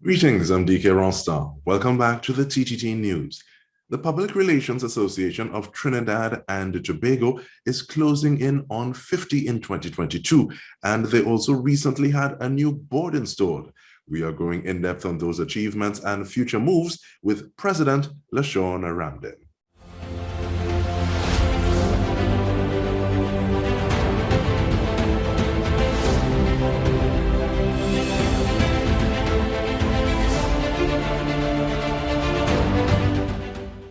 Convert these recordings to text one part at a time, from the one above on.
Greetings, I'm Dike Rostant. Welcome back to the TTT News. The Public Relations Association of Trinidad and Tobago is closing in on 50 in 2022, and they also recently had a new board installed. We are going in depth on those achievements and future moves with President Lashaun Ramdin.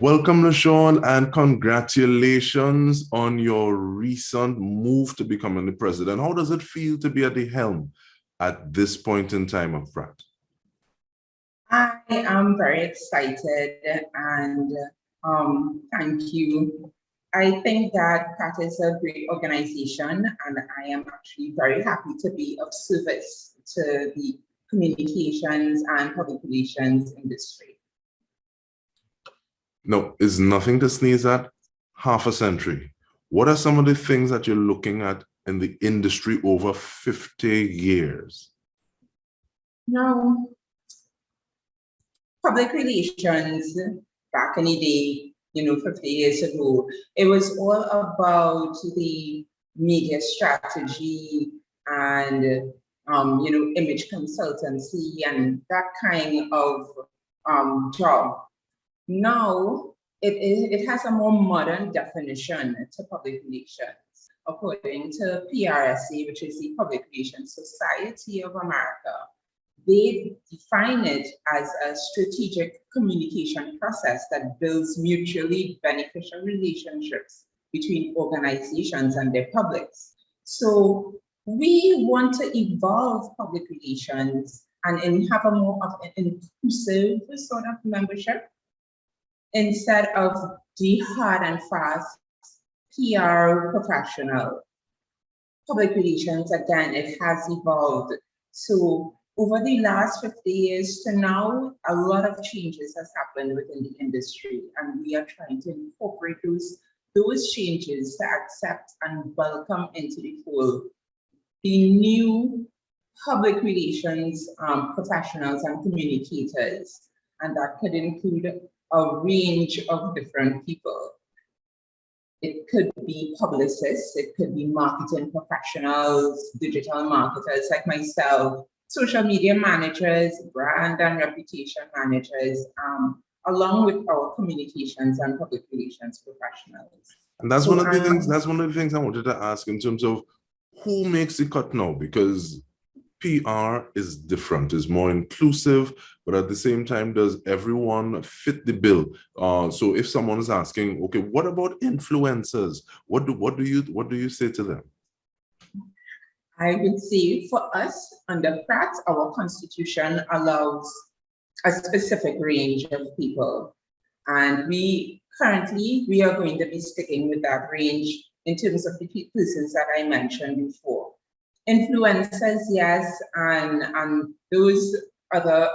Welcome, Lashon, and congratulations on your recent move to becoming the president. How does it feel to be at the helm at this point in time of Pratt? I am very excited and thank you. I think that Pratt is a great organization and I am actually very happy to be of service to the communications and public relations industry. No, it's nothing to sneeze at. Half a century. What are some of the things that you're looking at in the industry over 50 years? Now, public relations back in the day, 50 years ago, it was all about the media strategy and, image consultancy and that kind of job. Now, it has a more modern definition to public relations. According to PRSA, which is the Public Relations Society of America, they define it as a strategic communication process that builds mutually beneficial relationships between organizations and their publics. So we want to evolve public relations and have a more of an inclusive sort of membership, instead of the hard and fast PR professional. Public relations, again, it has evolved. So over the last 50 years to now, a lot of changes has happened within the industry, and we are trying to incorporate those changes to accept and welcome into the fold the new public relations professionals and communicators, and that could include a range of different people. It could be publicists, it could be marketing professionals, digital marketers like myself, social media managers, brand and reputation managers, along with our communications and public relations professionals. And that's one of the things. That's one of the things I wanted to ask in terms of who makes the cut now, because PR is different, is more inclusive, but at the same time, does everyone fit the bill? So if someone is asking, okay, what about influencers? What do you say to them? I would say for us, under Pratt, our constitution allows a specific range of people. And we are going to be sticking with that range in terms of the persons that I mentioned before. Influencers, yes, and those other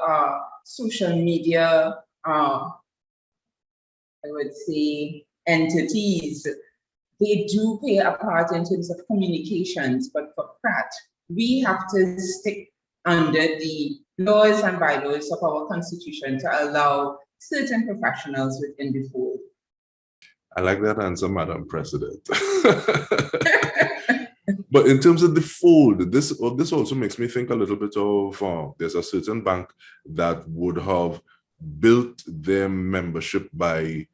social media, I would say, entities, they do play a part in terms of communications, but for Pratt, we have to stick under the laws and bylaws of our constitution to allow certain professionals within the fold. I like that answer, Madam President. But in terms of the fold, this also makes me think a little bit of, there's a certain bank that would have built their membership by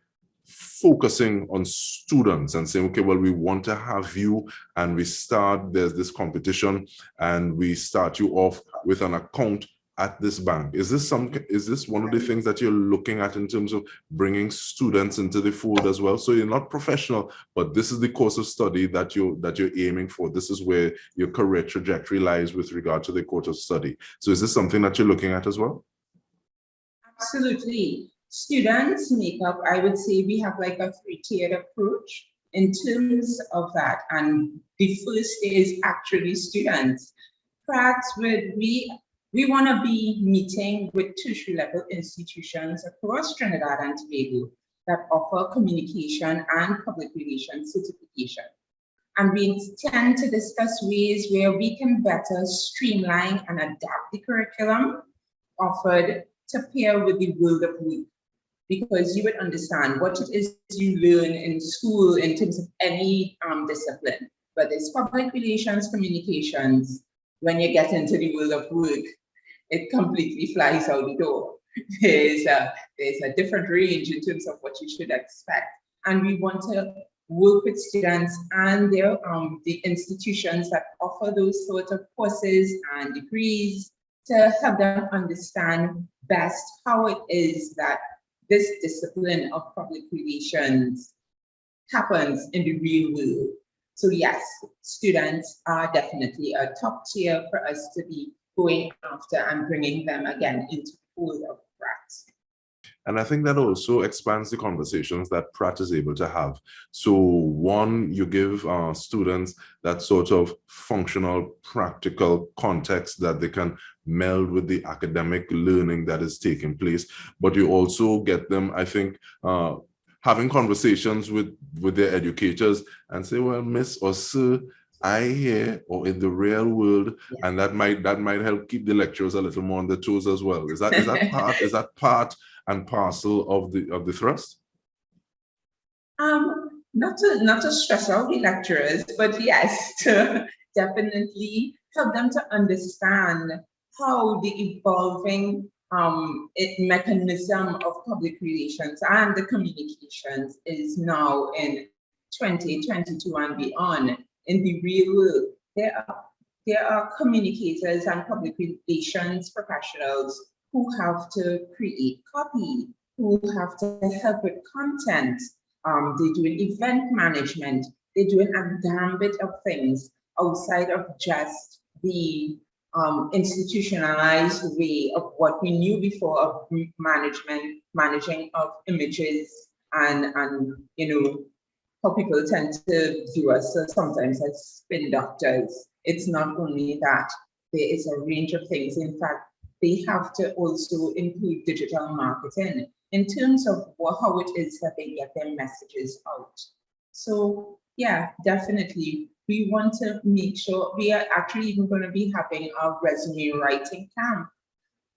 focusing on students and saying, okay, well, we want to have you, and there's this competition, and we start you off with an account at this bank. Is this one of the things that you're looking at in terms of bringing students into the fold as well? So you're not professional, but this is the course of study that you're aiming for. This is where your career trajectory lies with regard to the course of study. So is this something that you're looking at as well? Absolutely. Students make up, I would say we have like a 3-tiered approach in terms of that. And the first is actually students. Perhaps we want to be meeting with tertiary level institutions across Trinidad and Tobago that offer communication and public relations certification. And we tend to discuss ways where we can better streamline and adapt the curriculum offered to pair with the world of work, because you would understand what it is you learn in school in terms of any discipline, whether it's public relations, communications. When you get into the world of work, it completely flies out the door. There's a different range in terms of what you should expect. And we want to work with students and their the institutions that offer those sorts of courses and degrees to help them understand best how it is that this discipline of public relations happens in the real world. So yes, students are definitely a top tier for us to be going after and bringing them again into the fold of Pratt. And I think that also expands the conversations that Pratt is able to have. So one, you give students that sort of functional, practical context that they can meld with the academic learning that is taking place, but you also get them, I think, having conversations with their educators and say, well, Miss or Sir, I hear, or in the real world, and that might help keep the lecturers a little more on their toes as well. Is that part and parcel of the thrust? Not to stress out the lecturers, but yes, to definitely help them to understand how the evolving mechanism of public relations and the communications is now in 2022 and beyond. In the real world, there are communicators and public relations professionals who have to create copy, who have to help with content. They're doing event management. They're doing a gambit of things outside of just the institutionalized way of what we knew before of managing of images and how people tend to view us sometimes as spin doctors. It's not only that, there is a range of things. In fact, they have to also include digital marketing in terms of how it is that they get their messages out. So yeah, definitely. We want to make sure we are actually even going to be having a resume writing camp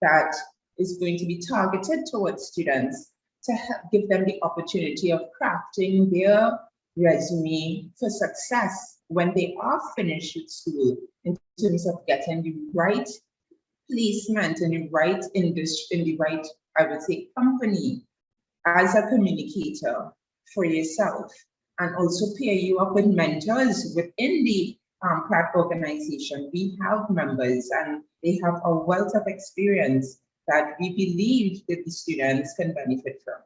that is going to be targeted towards students to give them the opportunity of crafting their resume for success when they are finished with school, in terms of getting the right placement in the right industry, in the right, I would say, company as a communicator for yourself, and also pair you up with mentors within the Pratt organization. We have members and they have a wealth of experience that we believe that the students can benefit from.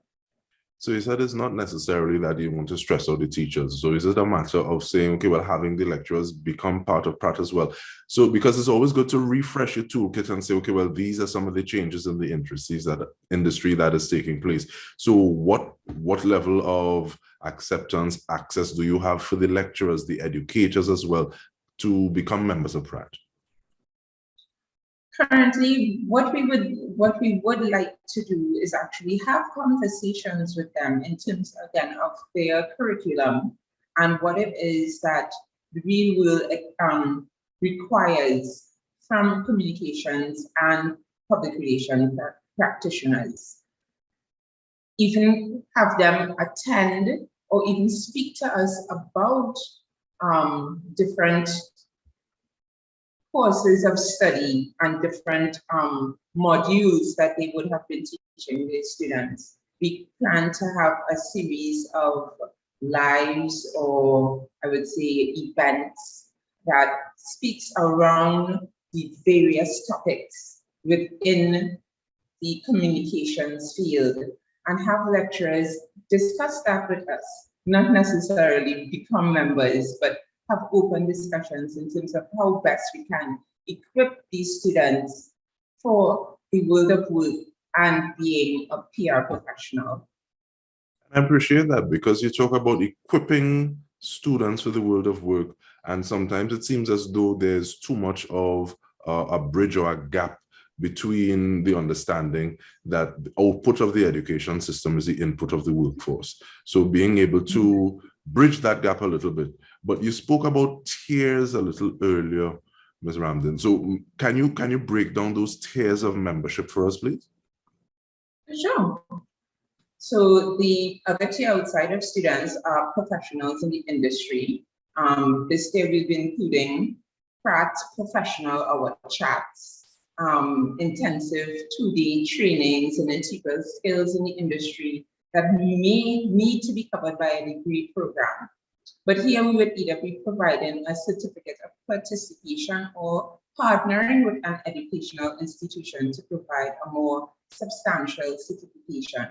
So you said it's not necessarily that you want to stress out the teachers. So is it a matter of saying, okay, well, having the lecturers become part of Pratt as well? So because it's always good to refresh your toolkit and say, okay, well, these are some of the changes in the industry that is taking place. So what level of acceptance, access do you have for the lecturers, the educators as well, to become members of Pratt? Currently, what we would like to do is actually have conversations with them in terms, again, of their curriculum and what it is that the real world requires from communications and public relations practitioners. Even have them attend or even speak to us about different courses of study and different modules that they would have been teaching their students. We plan to have a series of lives, or I would say events, that speaks around the various topics within the communications field, and have lecturers discuss that with us, not necessarily become members, but have open discussions in terms of how best we can equip these students for the world of work and being a PR professional. I appreciate that, because you talk about equipping students for the world of work, and sometimes it seems as though there's too much of a bridge or a gap between the understanding that the output of the education system is the input of the workforce. So being able to bridge that gap a little bit. But you spoke about tiers a little earlier. Ms. Ramden. So can you break down those tiers of membership for us, please? Sure. So the other tier outside of students are professionals in the industry. This year we've been including Pratt Professional Hour Chats, intensive 2-day trainings and integral skills in the industry that may need to be covered by a degree program. But here we would either be providing a certificate of participation or partnering with an educational institution to provide a more substantial certification.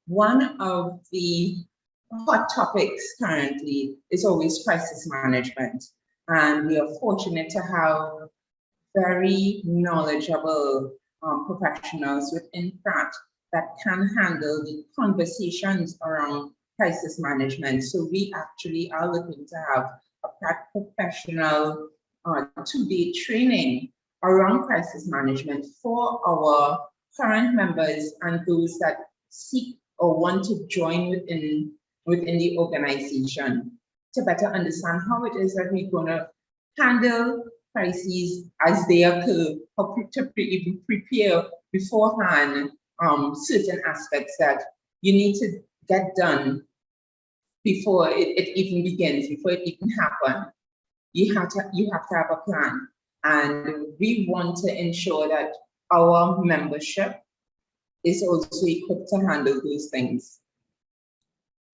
One of the hot topics currently is always crisis management. And we are fortunate to have very knowledgeable professionals within Pratt that can handle the conversations around crisis management. So we actually are looking to have a Pratt professional 2-day training around crisis management for our current members and those that seek or want to join within the organization to better understand how it is that we're going to handle crises as they occur, or even prepare beforehand certain aspects that you need to get done before it even begins, before it even happens. You have to have a plan, and we want to ensure that our membership is also equipped to handle those things.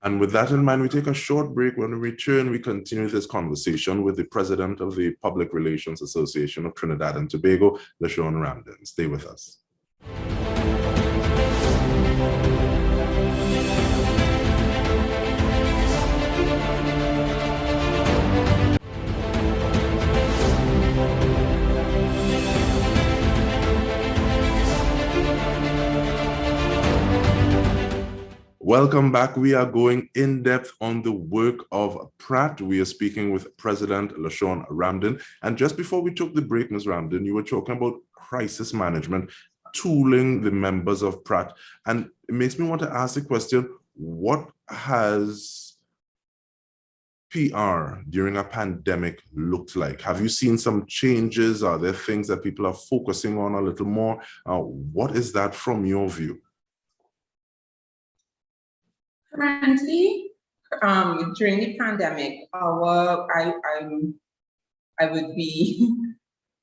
And with that in mind, we take a short break. When we return, we continue this conversation with the President of the Public Relations Association of Trinidad and Tobago, Lashaun Ramdin. Stay with us. Welcome back. We are going in depth on the work of Pratt. We are speaking with President Lashaun Ramdin. And just before we took the break, Ms. Ramdin, you were talking about crisis management, tooling the members of Pratt. And it makes me want to ask the question, what has PR during a pandemic looked like? Have you seen some changes? Are there things that people are focusing on a little more? What is that from your view? Currently, during the pandemic, I would be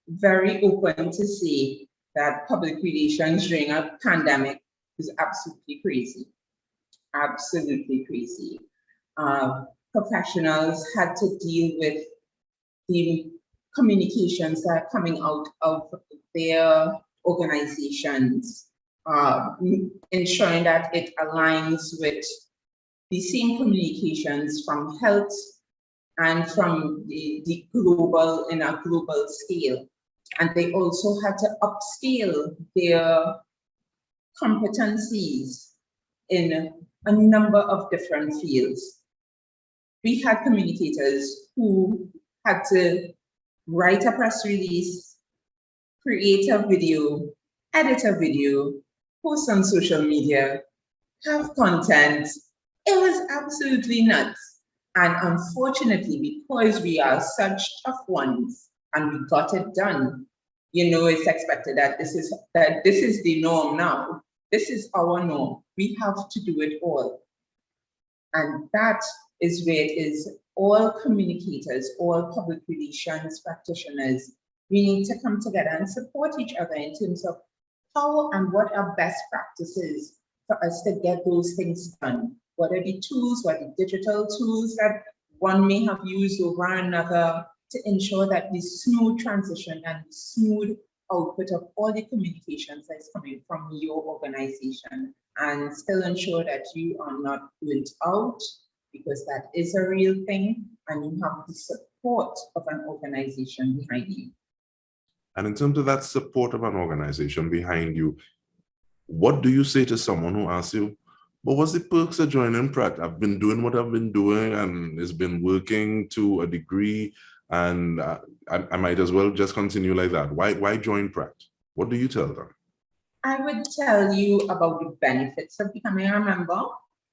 very open to say that public relations during a pandemic is absolutely crazy. Absolutely crazy. Professionals had to deal with the communications that are coming out of their organizations, ensuring that it aligns with the same communications from health and from the global, in a global scale. And they also had to upscale their competencies in a number of different fields. We had communicators who had to write a press release, create a video, edit a video, post on social media, have content. It was absolutely nuts. And unfortunately, because we are such tough ones and we got it done, you know, it's expected that this is the norm now. This is our norm. We have to do it all. And that is where it is. All communicators, all public relations practitioners, we need to come together and support each other in terms of how and what are best practices for us to get those things done. What are the tools, what are the digital tools that one may have used over another to ensure that the smooth transition and the smooth output of all the communications that's coming from your organization, and still ensure that you are not burnt out, because that is a real thing, and you have the support of an organization behind you. And in terms of that support of an organization behind you, what do you say to someone who asks you, but what's the perks of joining Pratt? I've been doing what I've been doing and it's been working to a degree, and I might as well just continue like that. Why join Pratt? What do you tell them? I would tell you about the benefits of becoming a member.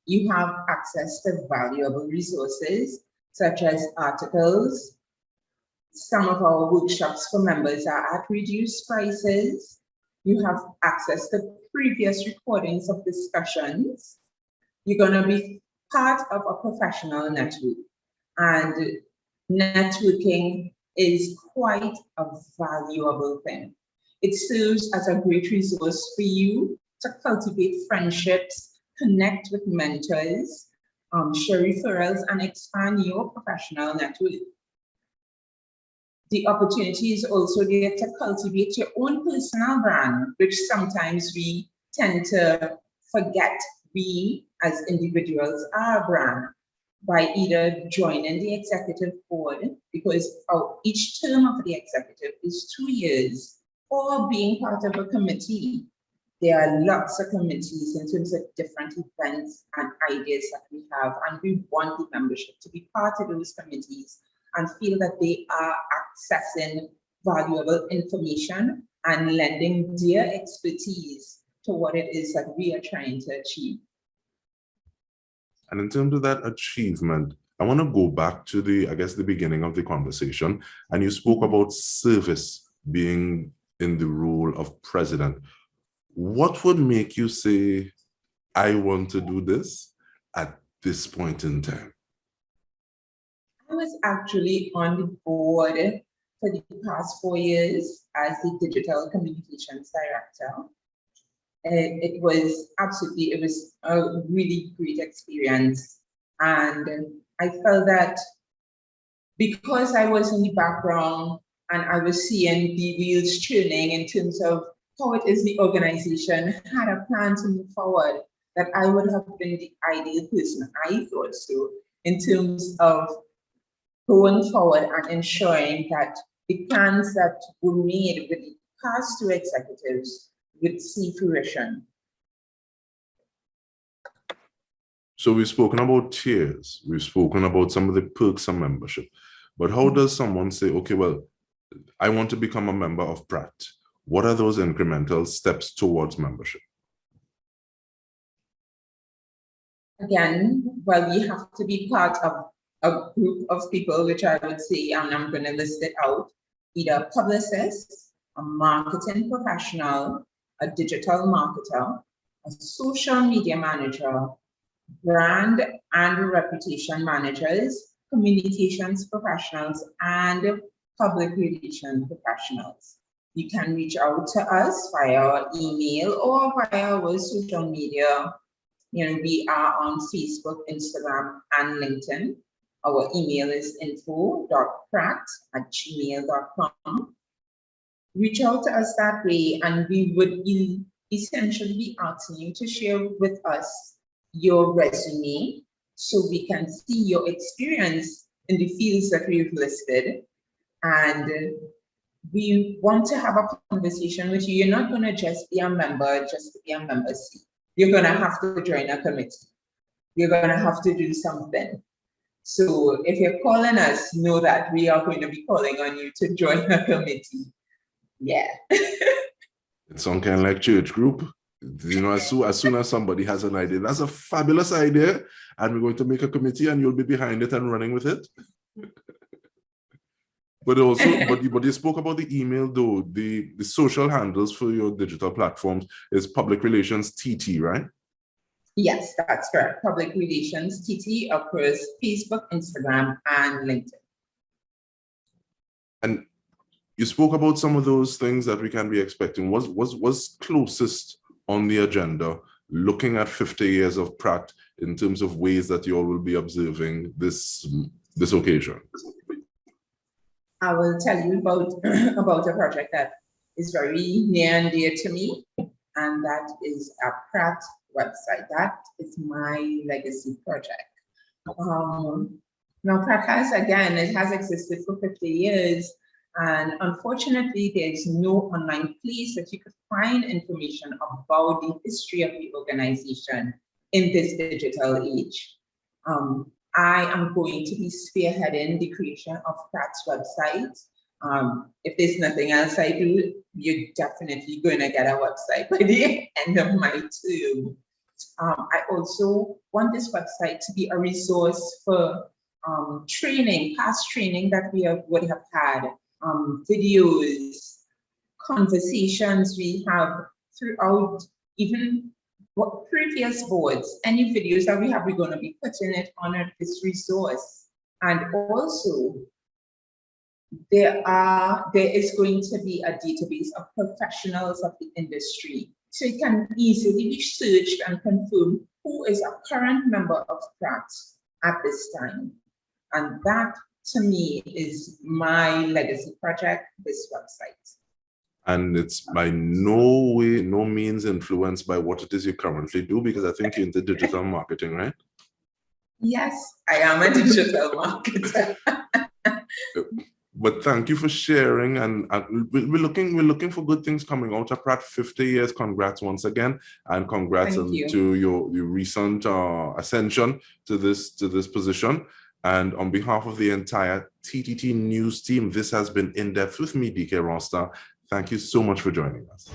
You have access to valuable resources such as articles, Some of our workshops for members are at reduced prices. You have access to previous recordings of discussions. You're going to be part of a professional network. And networking is quite a valuable thing. It serves as a great resource for you to cultivate friendships, connect with mentors, share referrals, and expand your professional network. The opportunity is also there to cultivate your own personal brand, which sometimes we tend to forget we as individuals are a brand, by either joining the executive board, because each term of the executive is 2 years, or being part of a committee. There are lots of committees in terms of different events and ideas that we have, and we want the membership to be part of those committees and feel that they are accessing valuable information and lending their expertise to what it is that we are trying to achieve. And in terms of that achievement, I want to go back to the beginning of the conversation. And you spoke about service being in the role of president. What would make you say, I want to do this at this point in time? I was actually on the board for the past 4 years as the digital communications director. It was a really great experience. And I felt that because I was in the background and I was seeing the wheels churning in terms of how it is the organization had a plan to move forward, that I would have been the ideal person, I thought so, in terms of going forward and ensuring that the plans that were made with the past 2 executives would see fruition. So we've spoken about tiers, we've spoken about some of the perks of membership, but how does someone say, okay, well, I want to become a member of Pratt? What are those incremental steps towards membership? Again, well, we have to be part of a group of people, which I would say, and I'm going to list it out, either a publicist, a marketing professional, a digital marketer, a social media manager, brand and reputation managers, communications professionals, and public relations professionals. You can reach out to us via our email or via our social media. We are on Facebook, Instagram, and LinkedIn. Our email is info.pratt@gmail.com. Reach out to us that way, and we would essentially be asking you to share with us your resume so we can see your experience in the fields that we've listed. And we want to have a conversation with you. You're not going to just be a member just to be a member seat. You're going to have to join a committee. You're going to have to do something. So if you're calling us, know that we are going to be calling on you to join a committee. Yeah. It's some kind of like church group. As soon as somebody has an idea, that's a fabulous idea, and we're going to make a committee and you'll be behind it and running with it. But you spoke about the email though. The social handles for your digital platforms is public relations TT, right? Yes, that's correct. Public relations TT across Facebook, Instagram, and LinkedIn. And you spoke about some of those things that we can be expecting. What's closest on the agenda, looking at 50 years of Pratt in terms of ways that you all will be observing this occasion? I will tell you about a project that is very near and dear to me, and that is a Pratt website. That is my legacy project. Now Pratt has existed for 50 years, and unfortunately there's no online place that you could find information about the history of the organization in this digital age. I am going to be spearheading the creation of Pratt's website. If there's nothing else I do, you're definitely going to get a website by the end of my term. I also want this website to be a resource for training, past training that we would have had, videos, conversations we have throughout even what previous boards, any videos that we have, we're going to be putting it on this resource. And also, there is going to be a database of professionals of the industry. So it can easily be searched and confirmed who is a current member of Pratt at this time. And that, to me, is my legacy project, this website. And it's by no means influenced by what it is you currently do, because I think you're into digital marketing, right? Yes, I am a digital marketer. But thank you for sharing, and we're looking for good things coming out of Pratt. 50 years, congrats once again, and congrats to your recent ascension to this position. And on behalf of the entire TTT News team, this has been In Depth with me, Dike Rostant. Thank you so much for joining us.